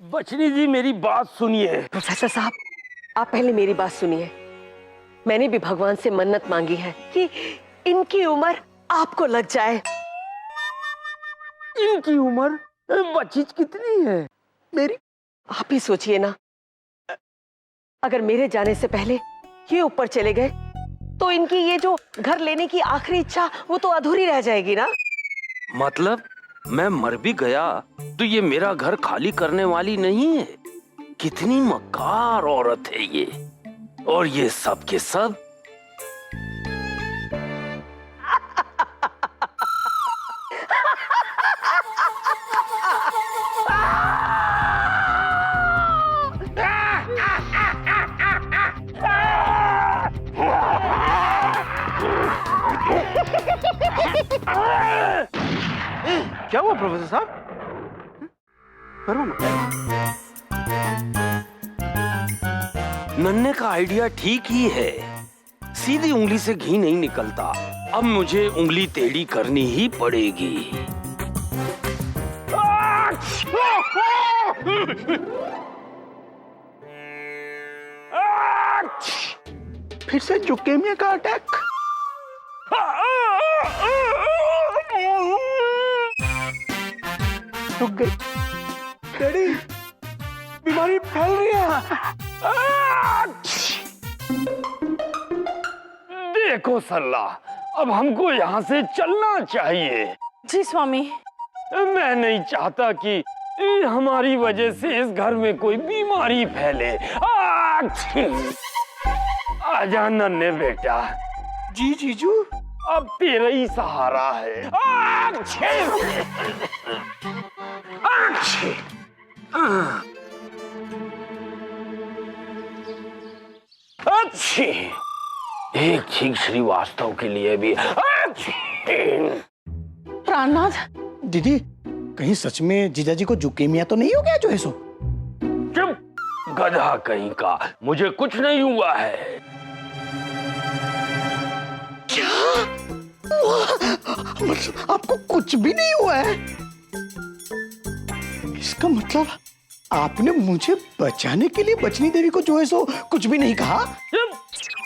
बचनी जी मेरी बात सुनिए। प्रोफेसर साहब, आप पहले मेरी बात सुनिए। मैंने भी भगवान से मन्नत मांगी है कि इनकी उम्र आपको लग जाए। इनकी उम्र बच्ची कितनी है मेरी? आप ही सोचिए ना, अगर मेरे जाने से पहले ये ऊपर चले गए तो इनकी ये जो घर लेने की आखिरी इच्छा वो तो अधूरी रह जाएगी ना। मतलब मैं मर भी गया तो ये मेरा घर खाली करने वाली नहीं है? कितनी मक्कार औरत है ये। और ये सब के सब क्या हुआ प्रोफेसर साहब? नन्हे का आइडिया ठीक ही है। सीधी उंगली से घी नहीं निकलता। अब मुझे उंगली टेढ़ी करनी ही पड़ेगी। फिर से जुकेमिया का अटैक? रुक गई डैडी, बीमारी फैल रही है। देखो सरला, अब हमको यहाँ से चलना चाहिए। जी स्वामी। मैं नहीं चाहता कि हमारी वजह से इस घर में कोई बीमारी फैले। आजा नन्हे बेटा। जी जीजू। अब तेरा ही सहारा है। अच्छी एक छींक श्रीवास्तव के लिए भी। प्राणनाथ, दीदी, कहीं सच में जीजाजी को जुकेमिया तो नहीं हो गया जो है सो? चुप गधा कहीं का, मुझे कुछ नहीं हुआ है। मतलब आपको कुछ भी नहीं हुआ है? इसका मतलब आपने मुझे बचाने के लिए बचनी देवी को जो है सो कुछ भी नहीं कहा?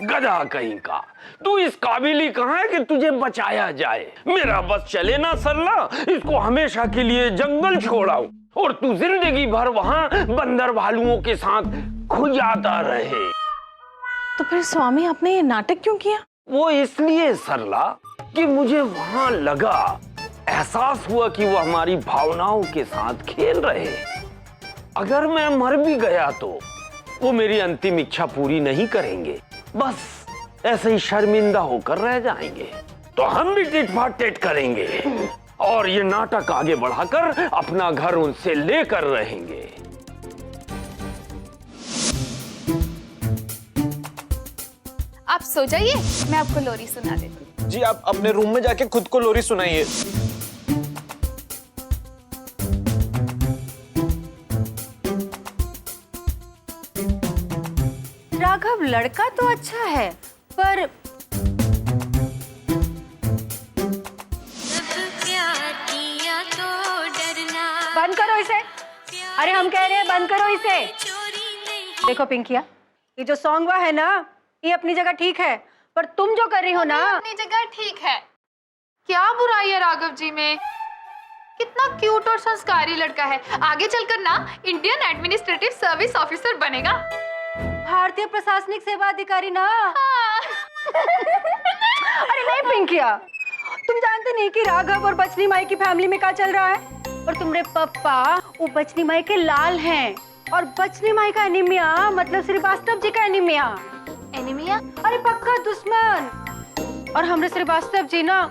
गधा कहीं का, तू इस काबिल ही कहाँ है कि तुझे बचाया जाए? मेरा बस चले ना सरला, इसको हमेशा के लिए जंगल छोड़ाऊं और तू जिंदगी भर वहाँ बंदर भालुओं के साथ खुजाता रहे। तो फिर स्वामी आपने ये नाटक क्यों किया? वो इसलिए सरला कि मुझे वहां लगा, एहसास हुआ कि वो हमारी भावनाओं के साथ खेल रहे। अगर मैं मर भी गया तो वो मेरी अंतिम इच्छा पूरी नहीं करेंगे, बस ऐसे ही शर्मिंदा होकर रह जाएंगे। तो हम भी टिट फाट टिट करेंगे और ये नाटक आगे बढ़ाकर अपना घर उनसे लेकर रहेंगे। आप सो जाइए, मैं आपको लोरी सुना देती हूँ। जी आप अपने रूम में जाके खुद को लोरी सुनाइए। राघव लड़का तो अच्छा है, पर बंद करो इसे। अरे हम कह रहे हैं बंद करो इसे। देखो पिंकिया, ये जो सॉन्ग है ना, ये अपनी जगह ठीक है, पर तुम जो कर रही हो ना, अपनी जगह ठीक है। क्या बुराई है राघव जी में? कितना क्यूट और संस्कारी लड़का है। आगे चलकर ना इंडियन एडमिनिस्ट्रेटिव सर्विस ऑफिसर बनेगा। भारतीय प्रशासनिक सेवा अधिकारी ना। हाँ। अरे नहीं पिंकिया, तुम जानते नहीं कि राघव और बचनी माई की फैमिली में क्या चल रहा है? और तुम्हारे पापा वो बचनी माई के लाल हैं, और बचनी माई का एनीमिया मतलब श्रीवास्तव जी का एनीमिया। एनीमिया? अरे पक्का दुश्मन। और हमरे श्रीवास्तव जी ना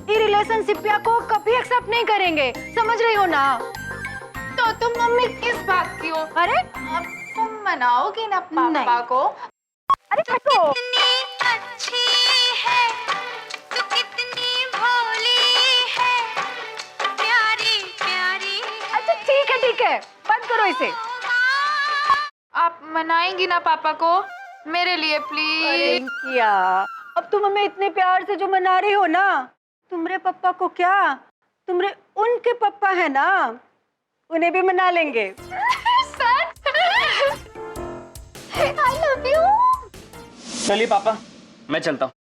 ये रिलेशनशिप को कभी एक्सेप्ट नहीं करेंगे, समझ रही हो ना? तो तुम मम्मी किस बात की हो? अरे अब तुम मनाओगी ना पापा को? अरे हटो। अच्छी है तू, कितनी भोली है, प्यारी प्यारी। अच्छा ठीक है, बंद करो इसे। आप मनाएंगी ना पापा को मेरे लिए प्लीज? अरे क्या, अब तुम हमें इतने प्यार से जो मना रही हो ना, तुम्हारे पापा को क्या, तुम्हारे उनके पापा है ना, उन्हें भी मना लेंगे। चलिए पापा, मैं चलता हूँ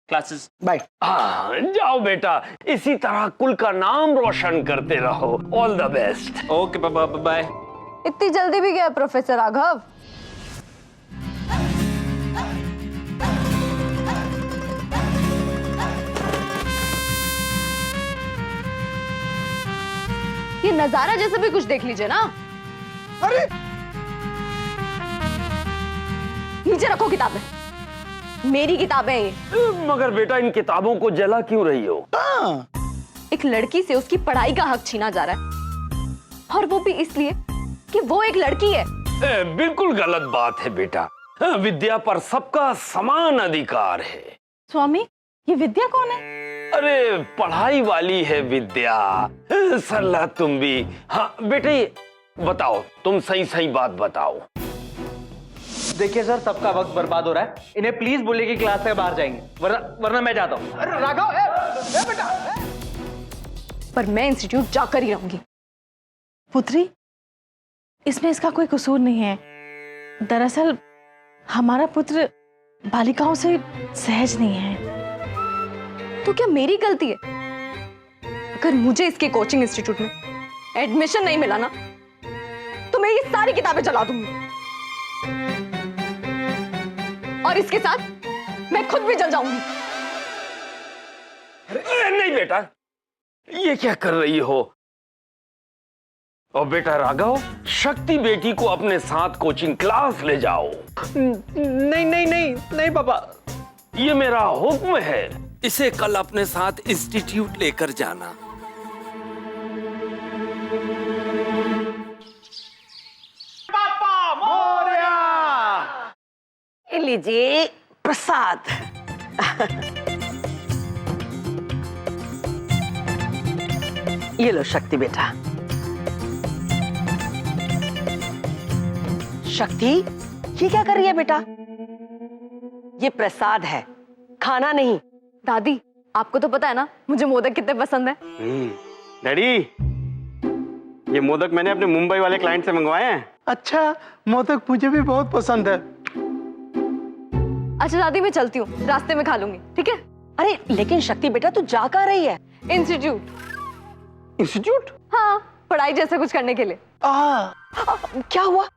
क्लासेस। बाय। हाँ, जाओ बेटा, इसी तरह कुल का नाम रोशन करते रहो। All the best. ओके पापा, बाय। इतनी जल्दी भी गया प्रोफेसर राघव? ये नजारा जैसे भी कुछ देख लीजिए ना। अरे नीचे रखो किताबें, मेरी किताबें हैं ये। मगर बेटा, इन किताबों को जला क्यों रही हो? एक लड़की से उसकी पढ़ाई का हक छीना जा रहा है, और वो भी इसलिए कि वो एक लड़की है। बिल्कुल गलत बात है बेटा। विद्या पर सबका समान अधिकार है। स्वामी, ये विद्या कौन है? अरे, पढ़ाई वाली है विद्या। सरला तुम भी। हाँ बेटे, बताओ, तुम सही सही बात बताओ। देखिए सर, सबका वक्त बर्बाद हो रहा है। इन्हें प्लीज बोलिए कि क्लास से बाहर जाएंगे, वरना मैं जाता हूँ। अरे राघव, ए बेटा। पर मैं इंस्टीट्यूट जाकर ही रहूंगी। पुत्री, इसमें इसका कोई कसूर नहीं है। दरअसल हमारा पुत्र बालिकाओं से सहज नहीं है। तो क्या मेरी गलती है? अगर मुझे इसके कोचिंग इंस्टीट्यूट में एडमिशन नहीं मिला ना, तो मैं ये सारी किताबें जला दूंगी, और इसके साथ मैं खुद भी जल जाऊंगी। नहीं बेटा, ये क्या कर रही हो? और बेटा राघव, शक्ति बेटी को अपने साथ कोचिंग क्लास ले जाओ। नहीं नहीं नहीं नहीं पापा, ये मेरा हुक्म है। इसे कल अपने साथ इंस्टीट्यूट लेकर जाना। ये लीजिए प्रसाद। ये लो शक्ति बेटा। शक्ति, ये क्या कर रही है बेटा? ये प्रसाद है, खाना नहीं। दादी, आपको तो पता है ना मुझे मोदक कितने पसंद है। डैडी, ये मोदक मैंने अपने मुंबई वाले क्लाइंट से मंगवाए हैं। अच्छा, मोदक मुझे भी बहुत पसंद है। अच्छा दादी, मैं चलती हूँ, रास्ते में खा लूंगी, ठीक है? अरे लेकिन शक्ति बेटा, तू जा कहाँ रही है? इंस्टीट्यूट। इंस्टीट्यूट? हाँ, पढ़ाई जैसा कुछ करने के लिए। क्या हुआ?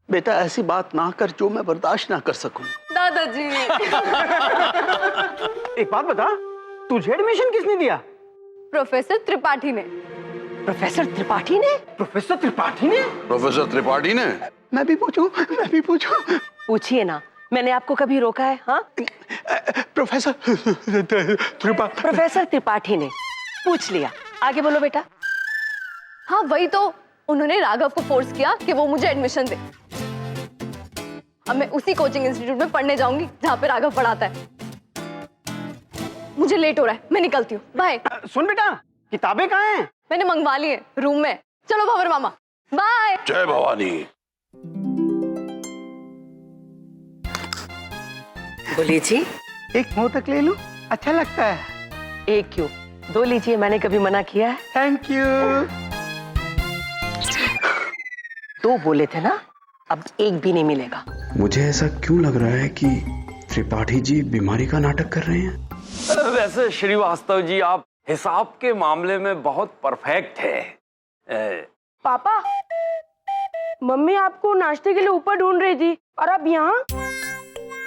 बेटा ऐसी बात ना कर जो मैं बर्दाश्त ना कर सकूं। दादाजी। एक बात बता, तुझे एडमिशन किसने दिया? प्रोफेसर त्रिपाठी ने। प्रोफेसर त्रिपाठी ने? प्रोफेसर त्रिपाठी ने? प्रोफेसर त्रिपाठी ने? मैं भी पूछूं? पूछिए ना, मैंने आपको कभी रोका है? हाँ, प्रोफेसर प्रोफेसर त्रिपाठी ने पूछ लिया। आगे बोलो बेटा। हाँ वही तो, उन्होंने राघव को फोर्स किया कि वो मुझे एडमिशन दे। अब मैं उसी कोचिंग इंस्टीट्यूट में पढ़ने जाऊंगी जहाँ पे राघव पढ़ाता है। मुझे लेट हो रहा है, मैं निकलती हूँ, बाय। सुन बेटा, किताबें कहाँ हैं? मैंने मंगवा ली है रूम में। चलो भंवर मामा, बाय। जय भवानी। बोलिए जी। एक मोदक ले लूं? अच्छा लगता है। एक क्यों, दो लीजिए, मैंने कभी मना किया है? Thank you. दो बोले थे ना, अब एक भी नहीं मिलेगा। मुझे ऐसा क्यों लग रहा है कि त्रिपाठी जी बीमारी का नाटक कर रहे हैं? वैसे श्रीवास्तव जी, आप हिसाब के मामले में बहुत परफेक्ट है। पापा, मम्मी आपको नाश्ते के लिए ऊपर ढूंढ रही थी, और अब यहाँ?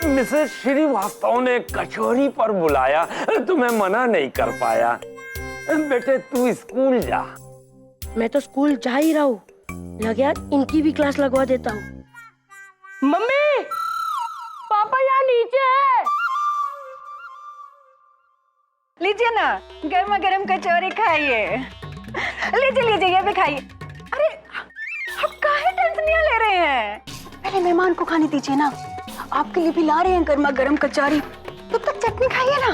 मिसेस श्रीवास्तव ने कचौरी पर बुलाया तो मैं मना नहीं कर पाया। बेटे तू स्कूल जा। मैं तो स्कूल जा ही रहा हूँ, लगे यार इनकी भी क्लास लगवा देता हूँ। मम्मी, पापा यहाँ नीचे है। लीजिए ना, गर्मा गर्म कचौरी खाइए। लीजिए लीजिए, ये भी खाइए। अरे आप काहे टेंशनियां ले रहे हैं? पहले मेहमान को खाने दीजिए ना, आपके लिए भी ला रहे हैं गर्मा गर्म कचौरी। तब तक चटनी खाइए ना।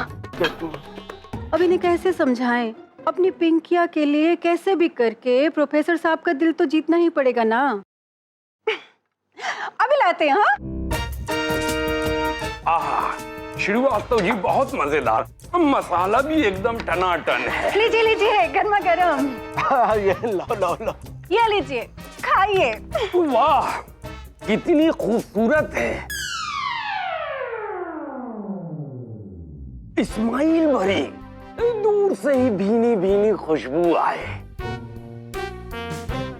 अब इन्हें कैसे समझाएं? अपनी पिंकिया के लिए कैसे भी करके प्रोफेसर साहब का दिल तो जीतना ही पड़ेगा ना। अभी लाते हैं। हाँ, श्रीवास्तव जी बहुत मजेदार, मसाला भी एकदम टनाटन है। लीजिए लीजिए, गर्मा गर्म। ये लो लो लो। ये लीजिए, खाइए। वाह, कितनी खूबसूरत है। स्माइल भरी, दूर से ही भीनी भीनी खुशबू आए।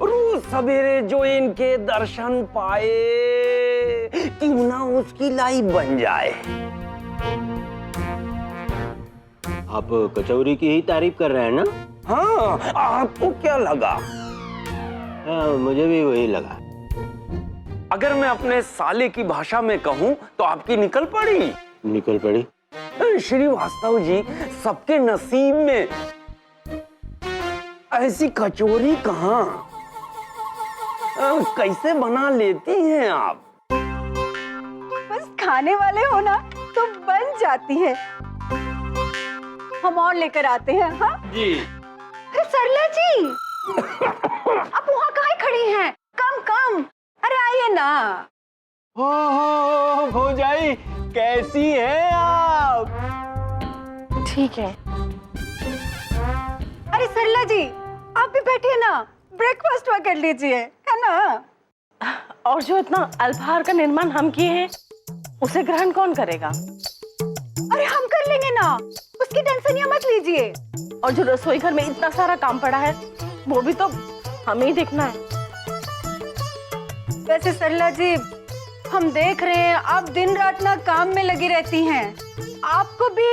रोज सवेरे जो इनके दर्शन पाए, क्यों ना उसकी लाइफ बन जाए। आप कचौरी की ही तारीफ कर रहे हैं ना? हाँ, आपको क्या लगा? मुझे भी वही लगा। अगर मैं अपने साले की भाषा में कहूं तो आपकी निकल पड़ी। निकल पड़ी? श्रीवास्तव जी, सबके नसीब में ऐसी कचौरी कहाँ? कैसे बना लेती हैं आप? बस खाने वाले हो ना तो बन जाती है। हम और लेकर आते हैं। हाँ जी। अरे सरला जी, आप वहाँ काहे खड़ी हैं? कम कम, अरे आइए ना। हो भौजाई, कैसी हैं आप? ठीक है। अरे सरला जी, आप भी बैठिए ना, ब्रेकफास्ट हुआ कर लीजिए, है ना? और जो इतना अल्पाहार का निर्माण हम किए हैं, उसे ग्रहण कौन करेगा? अरे हम कर लेंगे ना, उसकी टेंशन ही मत लीजिए। और जो रसोई घर में इतना सारा काम पड़ा है, वो भी तो हमें ही देखना है। वैसे सरला जी, हम देख रहे हैं आप दिन रात ना काम में लगी रहती हैं। आपको भी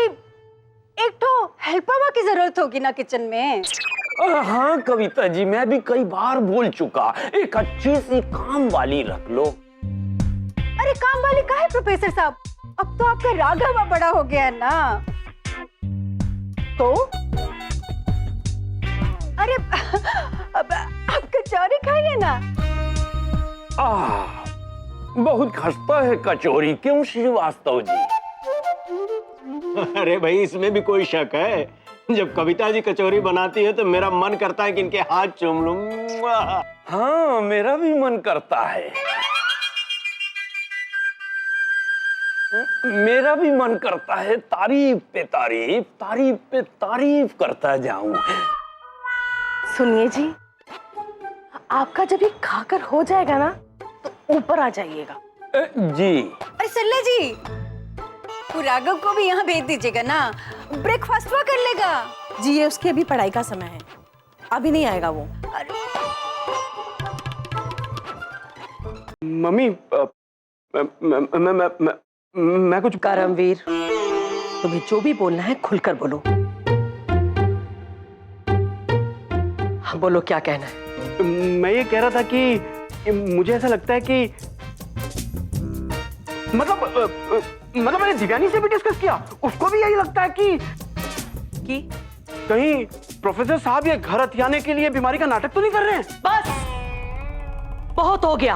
एक तो हेल्पर की जरूरत होगी ना किचन में। हाँ कविता जी, मैं भी कई बार बोल चुका, एक अच्छी सी काम वाली रख लो। अरे काम वाली का है प्रोफेसर साहब? अब तो आपका राघव बड़ा हो गया है ना। तो अरे अब आप कचौरी खाइए ना। बहुत खस्ता है कचौरी, क्यों श्रीवास्तव जी? अरे भाई, इसमें भी कोई शक है? जब कविता जी कचौरी बनाती है तो मेरा मन करता है कि इनके हाथ चूम लूं। हाँ, मेरा भी मन करता है। मेरा भी मन करता है तारीफ पे तारीफ, तारीफ पे तारीफ करता जाऊं। सुनिए जी, आपका जब ये खाकर हो जाएगा ना, तो ऊपर आ जाइएगा। जी। अरे सल्ला जी, वो राघव को भी यहाँ भेज दीजिएगा ना, ब्रेकफास्ट हुआ कर लेगा। जी, ये उसकी अभी पढ़ाई का समय है, अभी नहीं आएगा वो। मम्मी, मैं कुछ करमवीर, तुम्हें जो भी बोलना है खुलकर बोलो। हाँ बोलो, क्या कहना है? मैं ये कह रहा था कि मुझे ऐसा लगता है कि मतलब मैंने दिव्यानी से भी डिस्कस किया, उसको भी यही लगता है कि कहीं प्रोफेसर साहब ये घर हथियाने के लिए बीमारी का नाटक तो नहीं कर रहे हैं। बस बहुत हो गया,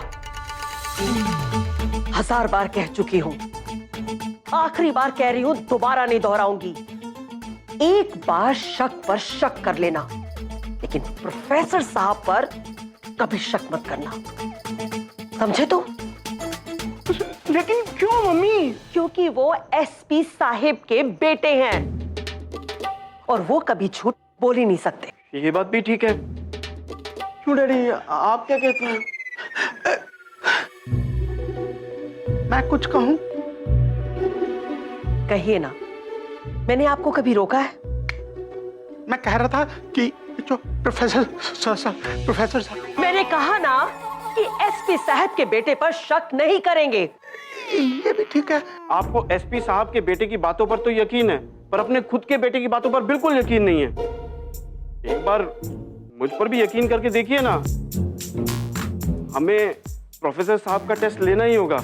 1000 बार कह चुकी हूं, आखिरी बार कह रही हूं, दोबारा नहीं दोहराऊंगी। एक बार शक पर शक कर लेना, लेकिन प्रोफेसर साहब पर कभी शक मत करना, समझे? तो लेकिन क्यों मम्मी? क्योंकि वो एसपी साहिब के बेटे हैं और वो कभी झूठ बोल ही नहीं सकते। ये बात भी ठीक है। क्यों डैडी, आप क्या कहते हैं? मैं कुछ कहूं? कहिए ना, मैंने आपको कभी रोका है? मैं कह रहा था कि जो प्रोफेसर साहब, मैंने कहा ना कि एसपी साहब के बेटे पर शक नहीं करेंगे। ये भी ठीक है। आपको एसपी साहब के बेटे की बातों पर तो यकीन है, पर अपने खुद के बेटे की बातों पर बिल्कुल यकीन नहीं है। एक बार मुझ पर भी यकीन करके देखिए ना। हमें प्रोफेसर साहब का टेस्ट लेना ही होगा।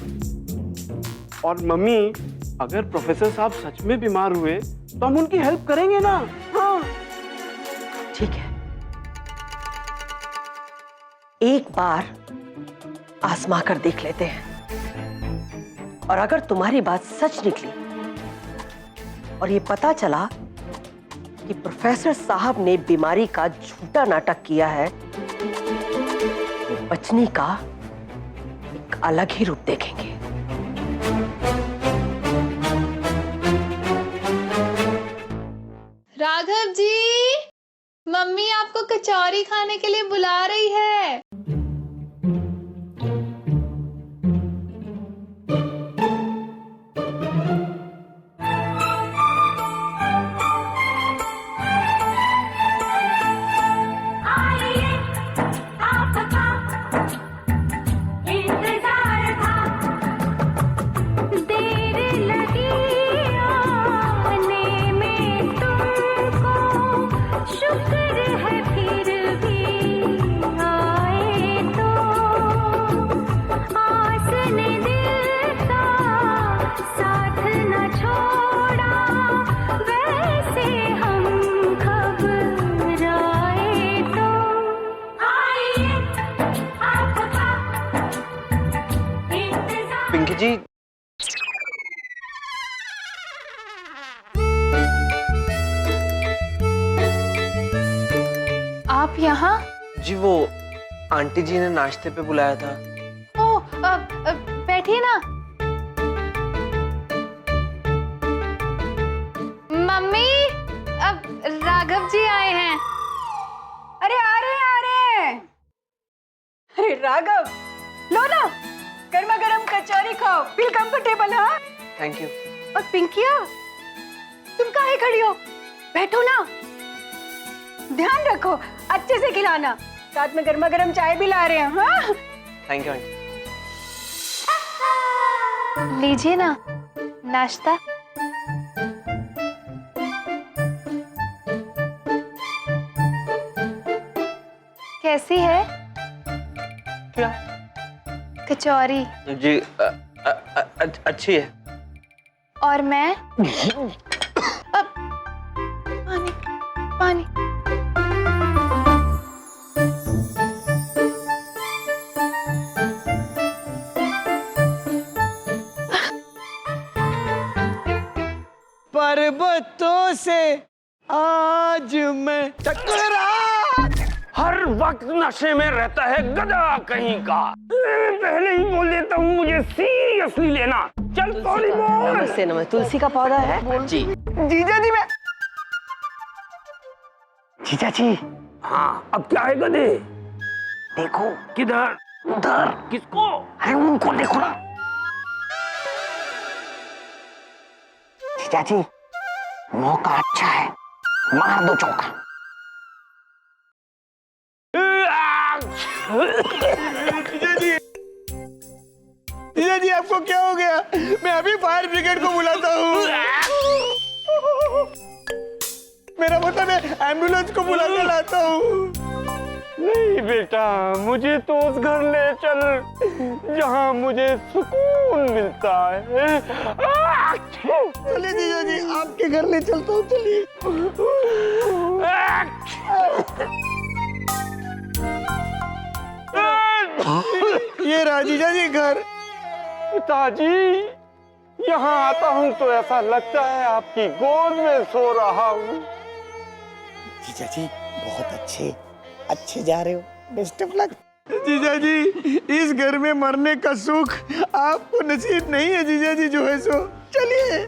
और मम्मी, अगर प्रोफेसर साहब सच में बीमार हुए तो हम उनकी हेल्प करेंगे ना। हाँ ठीक है, एक बार आजमा कर देख लेते हैं, और अगर तुम्हारी बात सच निकली और ये पता चला कि प्रोफेसर साहब ने बीमारी का झूठा नाटक किया है, तो बचनी का एक अलग ही रूप देखेंगे। राघव जी, मम्मी आपको कचौरी खाने के लिए बुला रही है। पिंकी जी, आप यहाँ? जी वो आंटी जी ने नाश्ते पे बुलाया था। बैठिए ना। मम्मी, अब राघव जी आए हैं। अरे आ रहे हैं। अरे राघव, लो ना, गर्मा गर्म कचौरी खाओ, फील कंफर्टेबल। हाँ थैंक यू। और पिंकिया, तुम काहे खड़ी हो? बैठो ना, ध्यान रखो, अच्छे से खिलाना। साथ में गर्मा गर्म चाय भी ला रहे हैं। हाँ थैंक यू आंटी। लीजिए ना नाश्ता। कैसी है क्या? कचौरी? जी अच्छी है। और मैं? अब पानी पानी। पर्वतों से आज मैं टकरा। हर वक्त नशे में रहता है गधा कहीं का। पहले ही बोल देता हूँ मुझे सीरियसली लेना। चल सॉरी बोल। नमस्ते नमस्ते। तुलसी का पौधा है जी जीजा जी मैं। जीजा जी। हाँ अब क्या है गधे? देखो किधर? उधर। किसको? अरे उनको देखो ना। जीजा जी मौका अच्छा है, मार दो चौका। जीजा जी आपको क्या हो गया? मैं अभी फायर ब्रिगेड को बुलाता हूँ। मेरा मतलब है एम्बुलेंस को बुला के लाता हूँ। नहीं बेटा, मुझे तो उस घर ले चल जहाँ मुझे सुकून मिलता है। चलिए जीजा जी, आपके घर ले चलता हूँ। चलिए। ये रहा जीजा जी घर। पिताजी, यहाँ आता हूँ तो ऐसा लगता है आपकी गोद में सो रहा हूँ। जीजा जी बहुत अच्छे जा रहे हो। Best of luck. जीजा जी, इस घर में मरने का सुख आपको नसीब नहीं है जीजा जी, जो है सो। चलिए।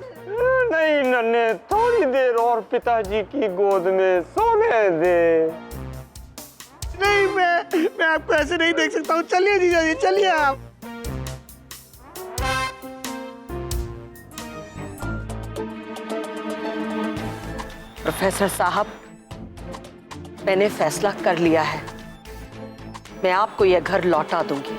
नहीं नन्हे, थोड़ी देर और पिताजी की गोद में सोने दे। नहीं, मैं आपको ऐसे नहीं देख सकता हूँ। चलिए जीजा जी, चलिए आप। प्रोफेसर साहब, मैंने फैसला कर लिया है। मैं आपको यह घर लौटा दूंगी।